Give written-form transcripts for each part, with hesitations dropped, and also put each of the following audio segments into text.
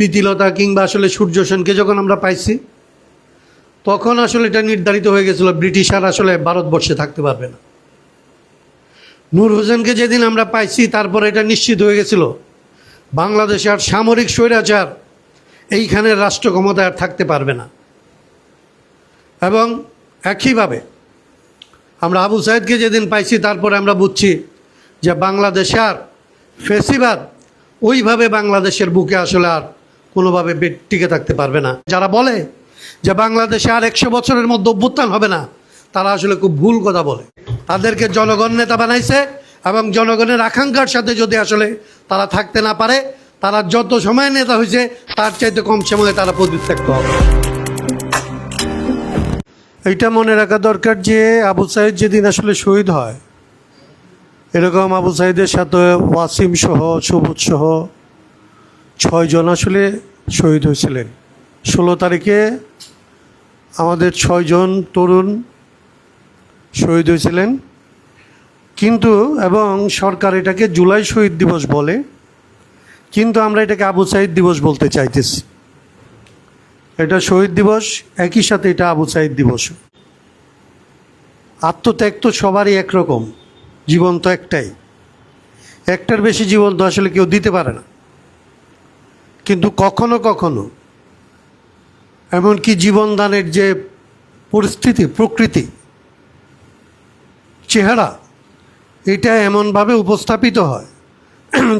প্রীতিলতা কিংবা আসলে সূর্য সেনকে যখন আমরা পাইছি, তখন আসলে এটা নির্ধারিত হয়ে গেছিল ব্রিটিশ আর আসলে ভারতবর্ষে থাকতে পারবে না। নূর হোসেনকে যেদিন আমরা পাইছি, তারপরে এটা নিশ্চিত হয়ে গেছিল বাংলাদেশে আর সামরিক স্বৈরাচার এইখানের রাষ্ট্র ক্ষমতায় আর থাকতে পারবে না। এবং একইভাবে আমরা আবু সাইদকে যেদিন পাইছি, তারপরে আমরা বুঝছি যে বাংলাদেশে আর ফেসিবাদ ওইভাবে বাংলাদেশের বুকে আসলে আর কোনোভাবে টিকে থাকতে পারবে না। যারা বলে যে বাংলাদেশে আর 100 বছরের মধ্যে অভ্যুত্থান হবে না, তারা আসলে খুব ভুল কথা বলে। তাদেরকে জনগণ নেতা বানাইছে এবং জনগণের আকাঙ্ক্ষার সাথে যদি আসলে তারা থাকতে না পারে, তারা যত সময় নেতা হয়েছে তার চাইতে কম সময়ে তারা পদত্যাগ হবে। এইটা মনে রাখা দরকার যে আবু সাইদ যেদিন আসলে শহীদ হয়, এরকম আবু সাইদের সাথে ওয়াসিম সহ সবুজ সহ 6 জন আসলে শহীদ হয়েছিলেন। 16 তারিখে আমাদের 6 জন তরুণ শহীদ হয়েছিলেন। কিন্তু এবং সরকার এটাকে জুলাই শহীদ দিবস বলে, কিন্তু আমরা এটাকে আবু সাইদ দিবস বলতে চাইতেছি। এটা শহীদ দিবস, একই সাথে এটা আবু সাইদ দিবস। আত্মত্যাগ তো সবারই একরকম, জীবন তো একটাই, একটার বেশি জীবন তো আসলে কেউ দিতে পারে না। কিন্তু কখনো কখনো এমনকি জীবনদানের যে পরিস্থিতি, প্রকৃতি, চেহারা, এটা এমনভাবে উপস্থাপিত হয়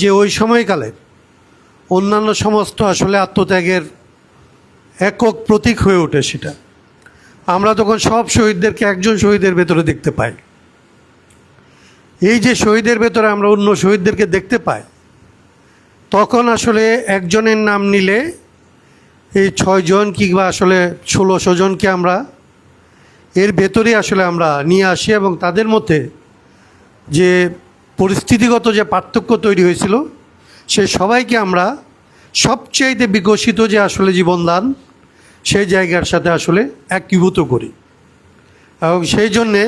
যে ওই সময়কালে অন্যান্য সমস্ত আসলে আত্মত্যাগের একক প্রতীক হয়ে ওঠে। সেটা আমরা তখন সব শহীদদেরকে একজন শহীদের ভেতরে দেখতে পাই। এই যে শহীদের ভেতরে আমরা অন্য শহীদদেরকে দেখতে পাই, তখন আসলে একজনের নাম নিলে এই 6 জন কিংবা আসলে 1600 জনকে আমরা এর ভেতরে আসলে আমরা নিয়ে আসি এবং তাদের মধ্যে যে পরিস্থিতিগত যে পার্থক্য তৈরি হয়েছিল, সে সবাইকে আমরা সবচাইতে বিকশিত যে আসলে জীবনদান, সেই জায়গার সাথে আসলে একীভূত করি। এবং সেই জন্যে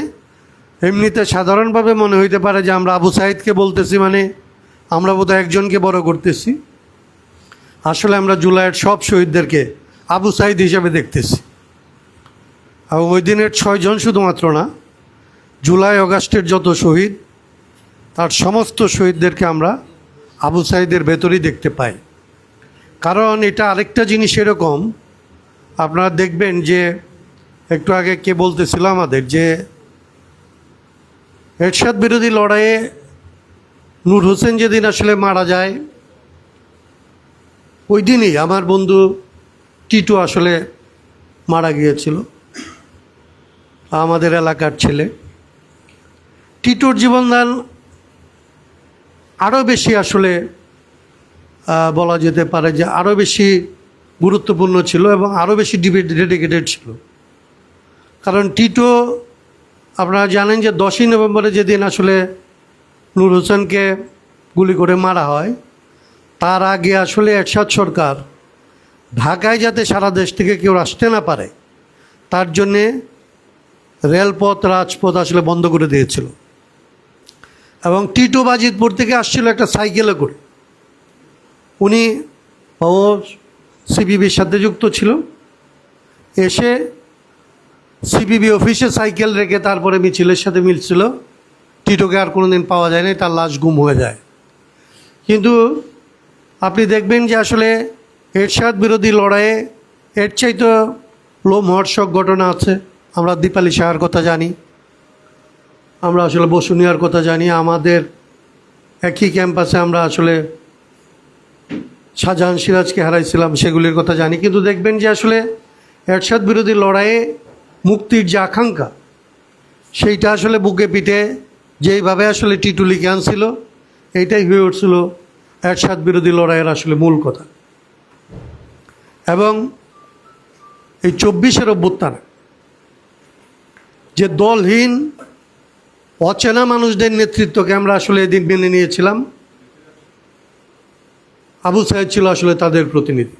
এমনিতে সাধারণভাবে মনে হইতে পারে যে আমরা আবু সাইদকে বলতেছি মানে আমরা বোধহয় একজনকে বড় করতেছি। আসলে আমরা জুলাইয়ের সব শহীদদেরকে আবু সাইদ হিসাবে দেখতেছি। এবং ওই দিনের 6 জন শুধুমাত্র না, জুলাই অগাস্টের যত শহীদ, তার সমস্ত শহীদদেরকে আমরা আবু সাইদের ভেতরেই দেখতে পাই। কারণ এটা আরেকটা জিনিস এরকম, আপনারা দেখবেন যে একটু আগে কে বলতেছিল আমাদের যে এরশাদ বিরোধী লড়াইয়ে নূর হোসেন যেদিন আসলে মারা যায়, ওই দিনই আমার বন্ধু টিটু আসলে মারা গিয়েছিল, আমাদের এলাকার ছেলে। টিটুর জীবনদান আরও বেশি আসলে বলা যেতে পারে যে আরও বেশি গুরুত্বপূর্ণ ছিল এবং আরও বেশি ডেডিকেটেড ছিল। কারণ টিটু, আপনারা জানেন যে 10ই নভেম্বরে যেদিন আসলে নূর হোসেনকে গুলি করে মারা হয়, তার আগে আসলে এরশাদ সরকার ঢাকায় যাতে সারা দেশ থেকে কেউ আসতে না পারে, তার জন্যে রেলপথ, রাজপথ আসলে বন্ধ করে দিয়েছিল। এবং টিটু বাজিতপুর থেকে আসছিল একটা সাইকেলে করে। উনি সিপিবির সাথে যুক্ত ছিল, এসে সিপিবি অফিসে সাইকেল রেখে তারপরে মিছিলের সাথে মিলছিল। টিটুকে আর কোনো দিন পাওয়া যায় না, তার লাশ গুম হয়ে যায়। কিন্তু আপনি দেখবেন যে আসলে এরশাদ বিরোধী লড়াইয়ে এর চাইতে লোমহর্ষক ঘটনা আছে। আমরা দীপালি শাহর কথা জানি, আমরা আসলে বসুনিয়ার কথা জানি, আমাদের একই ক্যাম্পাসে আমরা আসলে শাহজাহান সিরাজকে হারাইছিলাম, সেগুলির কথা জানি। কিন্তু দেখবেন যে আসলে এরশাদ বিরোধী লড়াইয়ে মুক্তির যে আকাঙ্ক্ষা, সেইটা আসলে বুকে পিঠে যেইভাবে আসলে টিটু লিখে আনছিল, এইটাই হয়ে উঠছিল এরশাদ বিরোধী লড়াইয়ের আসলে মূল কথা। এবং এই 24-এর অভ্যুত্থানে যে দলহীন অচেনা মানুষদের নেতৃত্বকে আমরা আসলে এদিন মেনে নিয়েছিলাম, আবু সাইদ ছিল আসলে তাদের প্রতিনিধি।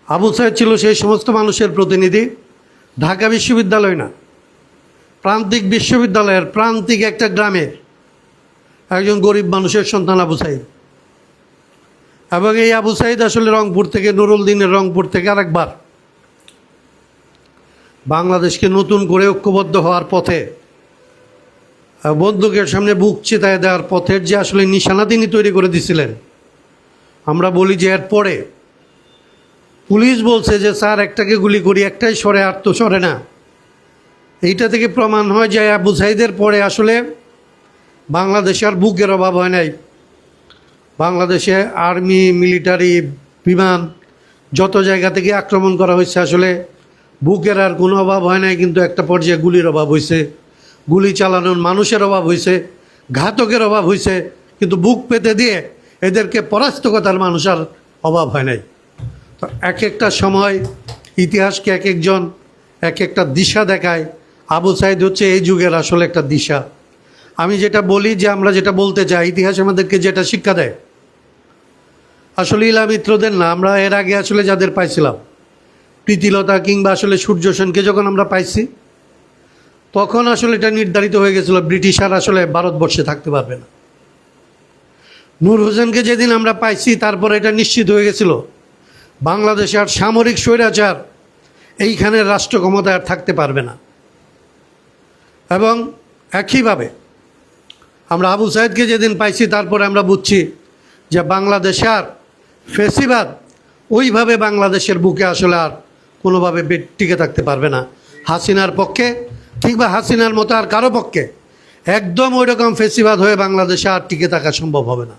আবু সাইদ ছিল সেই সমস্ত মানুষের প্রতিনিধি, ঢাকা বিশ্ববিদ্যালয় না, প্রান্তিক বিশ্ববিদ্যালয়ের প্রান্তিক একটা গ্রামের একজন গরিব মানুষের সন্তান আবু সাইদ। এবং এই আবু সাইদ আসলে রংপুর থেকে, নুরুল দিনের রংপুর থেকে আরেকবার বাংলাদেশকে নতুন করে ঐক্যবদ্ধ হওয়ার পথে, বন্দুকের সামনে বুক চিতায় দেওয়ার পথের যে আসলে নিশানা তিনি তৈরি করে দিছিলেন। আমরা বলি যে এরপরে পুলিশ বলছে যে স্যার একটাকে গুলি করি, একটাই সরে, আর তো সরে না। এইটা থেকে প্রমাণ হয় যে আবু সাইদের পরে আসলে বাংলাদেশে আর বুকের অভাব হয় নাই। বাংলাদেশে আর্মি, মিলিটারি, বিমান যত জায়গা থেকে আক্রমণ করা হয়েছে, আসলে বুকের আর কোনো অভাব হয় নাই, কিন্তু একটা পর্যায়ে গুলির অভাব হয়েছে, গুলি চালানোর মানুষের অভাব হয়েছে, ঘাতকের অভাব হয়েছে, কিন্তু বুক পেতে দিয়ে এদেরকে পরাস্ত করার মানুষ আর অভাব হয় নাই। তো এক একটা সময় ইতিহাসকে এক একজন এক একটা দিশা দেখায়। আবু সাইদ হচ্ছে এই যুগের আসলে একটা দিশা। আমি যেটা বলি যে আমরা যেটা বলতে চাই, ইতিহাস আমাদেরকে যেটা শিক্ষা দেয়, আসলে ইলা মিত্রদের না, আমরা এর আগে আসলে যাদের পাইছিলাম, প্রীতিলতা কিংবা আসলে সূর্য সেনকে যখন আমরা পাইছি, তখন আসলে এটা নির্ধারিত হয়ে গেছিল ব্রিটিশ আর আসলে ভারতবর্ষে থাকতে পারবে না। নূর হোসেনকে যেদিন আমরা পাইছি, তারপরে এটা নিশ্চিত হয়ে গেছিল বাংলাদেশে আর সামরিক স্বৈরাচার এইখানের রাষ্ট্র ক্ষমতায় আর থাকতে পারবে না। এবং একইভাবে আমরা আবু সাইদকে যেদিন পাইছি, তারপরে আমরা বুঝছি যে বাংলাদেশে আর ফেসিবাদ ওইভাবে বাংলাদেশের বুকে আসলে আর কোনোভাবে টিকে থাকতে পারবে না। হাসিনার পক্ষে কিংবা হাসিনার মতো আর কারো পক্ষে একদম ওই রকম ফেসিবাদ হয়ে বাংলাদেশে আর টিকে থাকা সম্ভব হবে না।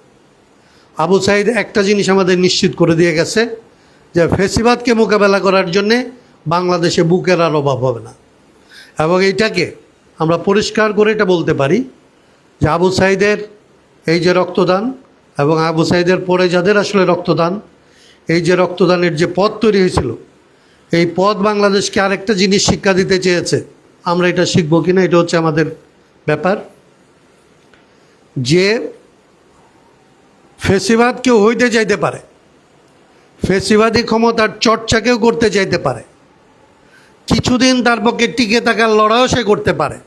আবু সাইদ একটা জিনিস আমাদের নিশ্চিত করে দিয়ে গেছে যে ফেসিবাদকে মোকাবেলা করার জন্যে বাংলাদেশে বুকের আর অভাব হবে না। এবং এইটাকে আমরা পরিষ্কার করে এটা বলতে পারি যে আবু সাইদের এই যে রক্তদান, এবং আবু সাইদের পরে যাদের আসলে রক্তদান, এই যে রক্তদানের যে পথ তৈরি হয়েছিল, এই পথ বাংলাদেশকে আরেকটা জিনিস শিক্ষা দিতে চেয়েছে। আমরা এটা শিখবো কিনা, এটা হচ্ছে আমাদের ব্যাপার। যে ফেসিবাদ কেউ হইতে চাইতে পারে, ফেসিবাদী ক্ষমতার চর্চাকেও করতে চাইতে পারে, কিছুদিন তার পক্ষে টিকে থাকার লড়াইও সে করতে পারে,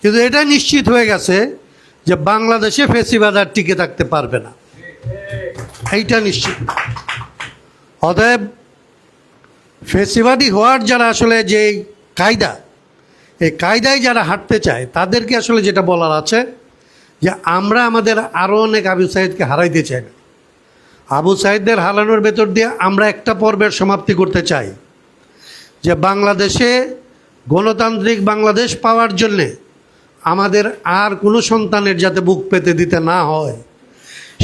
কিন্তু এটা নিশ্চিত হয়ে গেছে যে বাংলাদেশে ফেসিবাদ আর টিকে থাকতে পারবে না, এইটা নিশ্চিত। অতএব ফেসিবাদী হওয়ার যারা আসলে যে কায়দা, এই কায়দায় যারা হাঁটতে চায়, তাদেরকে আসলে যেটা বলার আছে যে আমরা আমাদের আরও অনেক আবু সাইদকে হারাইতে চাই না। আবু সাইদদের হারানোর ভেতর দিয়ে আমরা একটা পর্বের সমাপ্তি করতে চাই, যে বাংলাদেশে গণতান্ত্রিক বাংলাদেশ পাওয়ার জন্যে আমাদের আর কোনো সন্তানের যাতে বুক পেতে দিতে না হয়,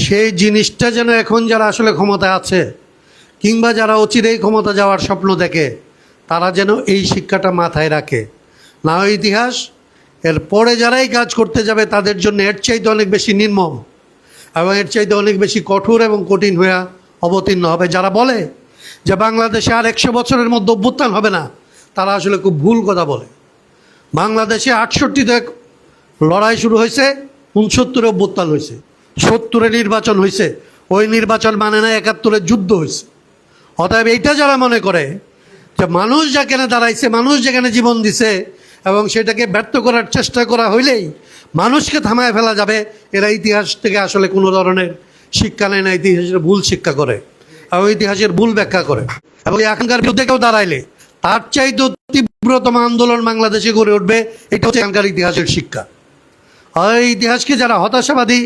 সেই জিনিসটা যেন এখন যারা আসলে ক্ষমতায় আছে কিংবা যারা অচিরেই ক্ষমতা যাওয়ার স্বপ্ন দেখে, তারা যেন এই শিক্ষাটা মাথায় রাখে। না হয় ইতিহাস এর পরে যারাই কাজ করতে যাবে তাদের জন্য এর চাইতে অনেক বেশি নির্মম এবং এর চাইতে অনেক বেশি কঠোর এবং কঠিন হয়ে অবতীর্ণ হবে। যারা বলে যে বাংলাদেশে আর 100 বছরের মধ্যে অভ্যুত্থান হবে না, তারা আসলে খুব ভুল কথা বলে। বাংলাদেশে 68-তে লড়াই শুরু হয়েছে, 69-এ অভ্যুত্থান হয়েছে, 70-এ নির্বাচন হয়েছে, ওই নির্বাচন মানে না 71-এ যুদ্ধ হয়েছে। অতএব এইটা যারা মনে করে যে মানুষ যেখানে দাঁড়াইছে, মানুষ যেখানে জীবন দিছে এবং সেটাকে ব্যর্থ করার চেষ্টা করা হইলেই মানুষকে থামায় ফেলা যাবে, এরা ইতিহাস থেকে আসলে কোনো ধরনের শিক্ষা নেয় না, ইতিহাসের ভুল শিক্ষা করে এবং ইতিহাসের ভুল ব্যাখ্যা করে। এবং এখানকার বিরুদ্ধে কেউ দাঁড়াইলে তার চাইতে তীব্রতম আন্দোলন বাংলাদেশে গড়ে উঠবে। এটা হচ্ছে এখানকার ইতিহাসের শিক্ষা। আর এই ইতিহাসকে যারা হতাশাবাদী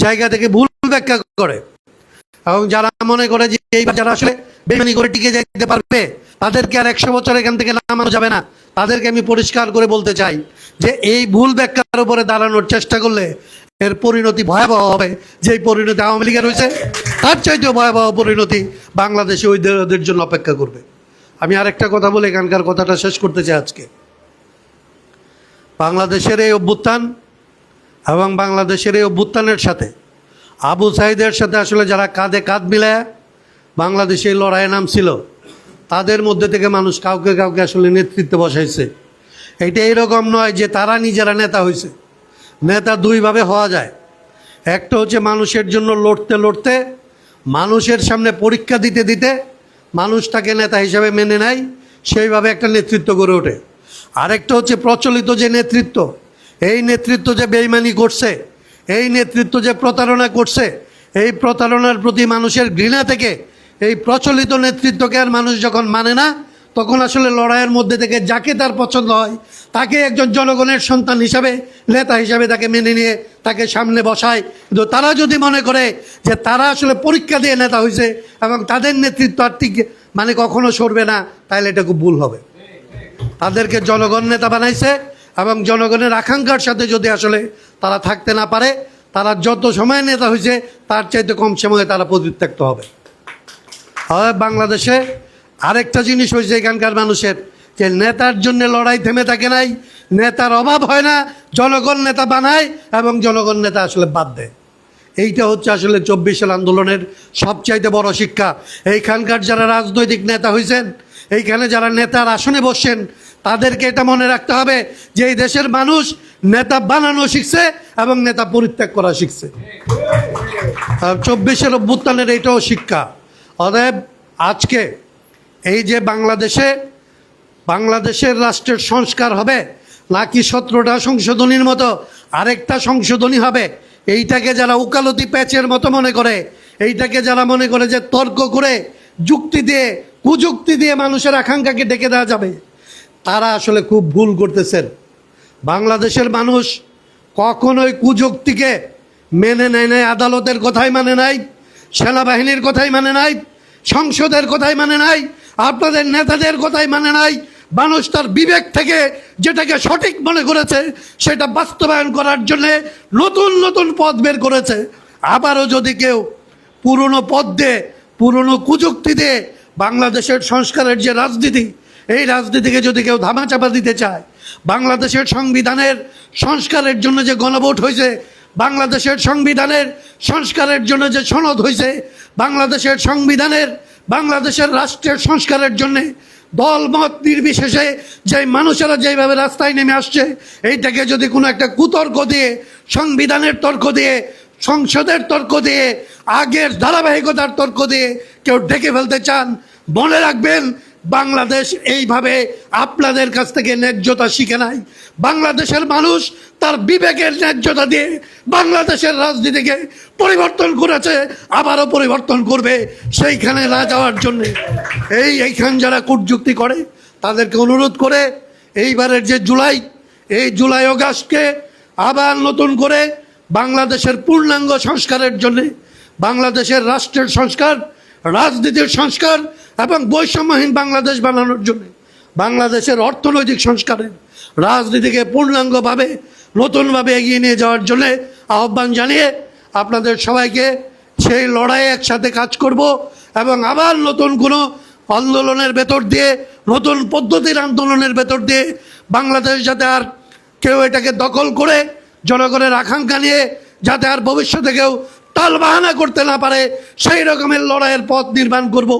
জায়গা থেকে ভুল ব্যাখ্যা করে এবং যারা মনে করে যে এইবার যারা আসলে বেমানি করে টিকে যেতে পারবে, তাদেরকে আর 100 বছর এখান থেকে নামানো যাবে না, তাদেরকে আমি পরিষ্কার করে বলতে চাই যে এই ভুল ব্যাখ্যার উপরে দাঁড়ানোর চেষ্টা করলে এর পরিণতি ভয়াবহ হবে। যেই পরিণতি আওয়ামী লীগের হয়েছে, তার চাইতেও ভয়াবহ পরিণতি বাংলাদেশে ওদের জন্য অপেক্ষা করবে। আমি আরেকটা কথা বলে এখানকার কথাটা শেষ করতে চাই। আজকে বাংলাদেশের এই অভ্যুত্থান এবং বাংলাদেশের এই অভ্যুত্থানের সাথে আবু সাইদের সাথে আসলে যারা কাঁধে কাঁধ মিলায় বাংলাদেশে এই লড়াইয়ে নামছিল, তাদের মধ্যে থেকে মানুষ কাউকে কাউকে আসলে নেতৃত্বে বসাইছে। এটা এইরকম নয় যে তারা নিজেরা নেতা হয়েছে। নেতা দুইভাবে হওয়া যায়। একটা হচ্ছে মানুষের জন্য লড়তে লড়তে, মানুষের সামনে পরীক্ষা দিতে দিতে মানুষ তাকে নেতা হিসাবে মেনে নেয়, সেইভাবে একটা নেতৃত্ব গড়ে ওঠে। আরেকটা হচ্ছে প্রচলিত যে নেতৃত্ব, এই নেতৃত্ব যে বেইমানি করছে, এই নেতৃত্ব যে প্রতারণা করছে, এই প্রতারণার প্রতি মানুষের ঘৃণা থেকে এই প্রচলিত নেতৃত্বকে আর মানুষ যখন মানে না, তখন আসলে লড়াইয়ের মধ্যে থেকে যাকে তার পছন্দ হয় তাকে একজন জনগণের সন্তান হিসাবে, নেতা হিসাবে তাকে মেনে নিয়ে তাকে সামনে বসায়। কিন্তু তারা যদি মনে করে যে তারা আসলে পরীক্ষা দিয়ে নেতা হয়েছে এবং তাদের নেতৃত্ব আর ঠিক মানে কখনো সরবে না, তাহলে এটা খুব ভুল হবে। তাদেরকে জনগণ নেতা বানাইছে এবং জনগণের আকাঙ্ক্ষার সাথে যদি আসলে তারা থাকতে না পারে, তারা যত সময় নেতা হয়েছে তার চাইতে কম সময়ে তারা পরিত্যক্ত হবে। হয় বাংলাদেশে আরেকটা জিনিস হয়েছে এখানকার মানুষের, যে নেতার জন্য লড়াই থেমে থাকে নাই, নেতার অভাব হয় না, জনগণ নেতা বানায় এবং জনগণ নেতা আসলে বাদ দেয়। এইটা হচ্ছে আসলে 24 আন্দোলনের সবচাইতে বড় শিক্ষা। এইখানকার যারা রাজনৈতিক নেতা হয়েছেন, এইখানে যারা নেতার আসনে বসছেন, তাদেরকে এটা মনে রাখতে হবে যে এই দেশের মানুষ নেতা বানানো শিখছে এবং নেতা পরিত্যাগ করা শিখছে। 24 অভ্যুত্থানের এইটাও শিক্ষা। অতএব আজকে এই যে বাংলাদেশের রাষ্ট্রের সংস্কার হবে নাকি 17টা সংশোধনীর মতো আরেকটা সংশোধনী হবে, এইটাকে যারা উকালতি প্যাচের মতো মনে করে, এইটাকে যারা মনে করে যে তর্ক করে যুক্তি দিয়ে কুযুক্তি দিয়ে মানুষের আকাঙ্ক্ষাকে ডেকে দেওয়া যাবে, তারা আসলে খুব ভুল করতেছেন। বাংলাদেশের মানুষ কখনোই কুযুক্তিকে মেনে নেয় নাই, আদালতের কথাই মানে নাই, সেনাবাহিনীর কথাই মানে নাই, সংসদের কথাই মানে নাই, আপনাদের নেতাদের কথাই মানে নাই। মানুষ তার বিবেক থেকে যেটাকে সঠিক মনে করেছে সেটা বাস্তবায়ন করার জন্যে নতুন নতুন পথ বের করেছে। আবারও যদি কেউ পুরনো পথ দিয়ে, পুরনো কুযুক্তি দিয়ে বাংলাদেশের সংস্কারের যে রাজনীতি, এই রাজনীতিকে যদি কেউ ধামাচাপা দিতে চায়, বাংলাদেশের সংবিধানের সংস্কারের জন্য যে গণভোট হয়েছে, বাংলাদেশের সংবিধানের সংস্কারের জন্য যে সনদ হয়েছে, বাংলাদেশের রাষ্ট্রের সংস্কারের জন্যে দল মত নির্বিশেষে যে মানুষেরা যেভাবে রাস্তায় নেমে আসছে, এইটাকে যদি কোনো একটা কুতর্ক দিয়ে, সংবিধানের তর্ক দিয়ে, সংসদের তর্ক দিয়ে, আগের ধারাবাহিকতার তর্ক দিয়ে কেউ ডেকে ফেলতে চান, মনে রাখবেন বাংলাদেশ এইভাবে আপনাদের কাছ থেকে ন্যায্যতা শিখে নাই। বাংলাদেশের মানুষ তার বিবেকের ন্যায্যতা দিয়ে বাংলাদেশের রাজনীতিকে পরিবর্তন করেছে, আবারও পরিবর্তন করবে। সেইখানে না যাওয়ার জন্যে এইখান যারা কূটযুক্তি করে তাদেরকে অনুরোধ করে এইবারের যে জুলাই অগাস্টকে আবার নতুন করে বাংলাদেশের পূর্ণাঙ্গ সংস্কারের জন্যে, বাংলাদেশের রাষ্ট্রের সংস্কার, রাজনীতির সংস্কার এবং বৈষম্যহীন বাংলাদেশ বানানোর জন্য, বাংলাদেশের অর্থনৈতিক সংস্কারের, রাজনীতিকে পূর্ণাঙ্গভাবে নতুনভাবে এগিয়ে নিয়ে যাওয়ার জন্য আহ্বান জানিয়ে আপনাদের সবাইকে সেই লড়াইয়ে একসাথে কাজ করব এবং আবার নতুন কোনো আন্দোলনের ভেতর দিয়ে, নতুন পদ্ধতির আন্দোলনের ভেতর দিয়ে বাংলাদেশ যাতে আর কেউ এটাকে দখল করে জনগণের আকাঙ্ক্ষা নিয়ে যাতে আর ভবিষ্যতে কেউ টালবাহানা করতে না পারে, সেই রকমের লড়াইয়ের পথ নির্মাণ করব।